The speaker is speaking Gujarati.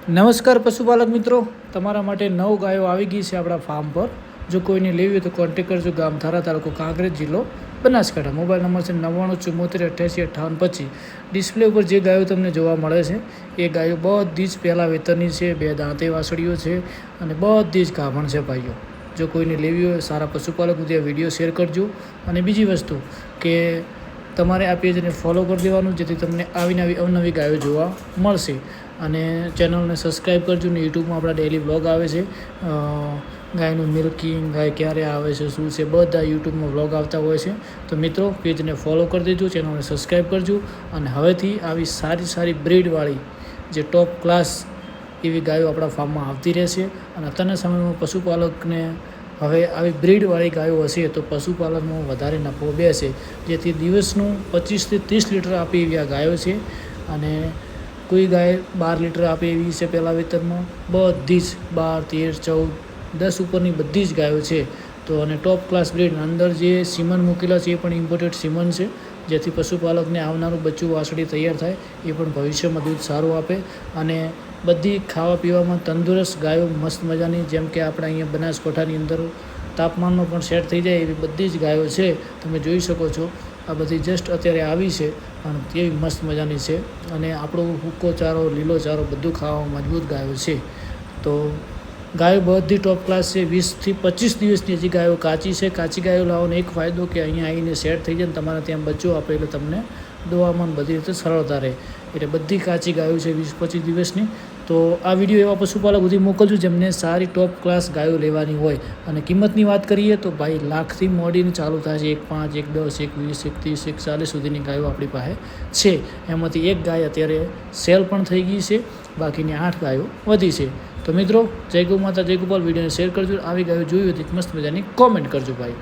નમસ્કાર પશુપાલક મિત્રો, તમારા માટે 9 ગાયો આવી ગઈ છે આપણા ફાર્મ પર. જો કોઈને લેવી હોય તો કોન્ટેક્ટ કરજો. ગામ થારા, તાલુકો કાંકરેજ, જિલ્લો બનાસકાંઠા. મોબાઈલ નંબર છે 9974885825. ડિસ્પ્લે ઉપર જે ગાયો તમને જોવા મળે છે એ ગાયો બધી જ પહેલાં વેતરની છે, 2 દાંતે વાસળીઓ છે અને બધી જ ગાભણ છે ભાઈઓ. જો કોઈને લેવી હોય સારા પશુપાલક સુધી આ વિડીયો શેર કરજો. અને બીજી વસ્તુ કે તમારે આ પેજને ફોલો કરી દેવાનું, જેથી તમને અવનવી ગાયો જોવા મળશે. અને ચેનલને સબસ્ક્રાઈબ કરજો. ને યુટ્યુબમાં આપણા ડેલી વ્લોગ આવે છે, ગાયનું મિલ્કિંગ, ગાય ક્યારે આવે છે, શું છે, બધા યુટ્યુબમાં વ્લોગ આવતા હોય છે. તો મિત્રો પેજને ફોલો કરી દેજો, ચેનલને સબસ્ક્રાઈબ કરજો. અને હવેથી આવી સારી બ્રીડવાળી જે ટોપ ક્લાસ એવી ગાયો આપણા ફાર્મમાં આવતી રહેશે. અને અત્યારના સમયમાં પશુપાલકને હવે આવી બ્રીડવાળી ગાયો હશે તો પશુપાલનમાં વધારે નફો બેસે, જેથી દિવસનું 25 થી 30 લીટર આપે એવી આ ગાયો છે. અને કોઈ ગાય 12 લીટર આપે એવી છે પહેલાં વેતરમાં. બધી જ 12, 13, 14, 10 ઉપરની બધી જ ગાયો છે. તો અને ટોપ ક્લાસ બ્રીડ અંદર જે સીમન મૂકેલા છે એ પણ ઇમ્પોર્ટેડ સીમન છે, જેથી પશુપાલકને આવનારું બચ્ચું વાસળી તૈયાર થાય એ પણ ભવિષ્યમાં દૂધ સારું આપે. અને બધી ખાવા પીવામાં તંદુરસ્ત ગાયો મસ્ત મજાની, જેમ કે આપણે અહીંયા બનાસકાંઠાની અંદર તાપમાનનો પણ સેટ થઈ જાય એવી બધી જ ગાયો છે. તમે જોઈ શકો છો, આ બધી જસ્ટ અત્યારે આવી છે પણ કેવી મસ્ત મજાની છે. અને આપણો સૂકો ચારો, લીલો ચારો બધું ખાવામાં મજબૂત ગાયો છે. તો ગાયો બધી ટોપ ક્લાસ છે. 20 થી 25 દિવસની હજી ગાયો કાચી છે. કાચી ગાયો લાવવાનો એક ફાયદો કે અહીંયા આવીને સેટ થઈ જાય ને તમારે ત્યાં બચ્ચું આપે એટલે તમને દોવામાં બધી રીતે સરળતા રહે. એટલે બધી કાચી ગાયો છે 20-25 દિવસની. તો આ વિડીયો એવા પશુપાલક સુધી મોકલજો જેમને સારી ટોપ ક્લાસ ગાયો લેવાની હોય. અને કિંમતની વાત કરીએ તો ભાઈ લાખથી મોડીને ચાલુ થાય છે. 1.5, 1.10, 1.20, 1.30, 1.40 સુધીની ગાયો આપણી પાસે છે. એમાંથી એક ગાય અત્યારે સેલ પણ થઈ ગઈ છે, બાકીની 8 ગાયો વધી છે. તો મિત્રો, જય ગૌ માતા, જય ગોપાલ. વિડીયોને શેર કરજો. આવી ગાયો જોઈ હતી મસ્ત મજાની કોમેન્ટ કરજો ભાઈ.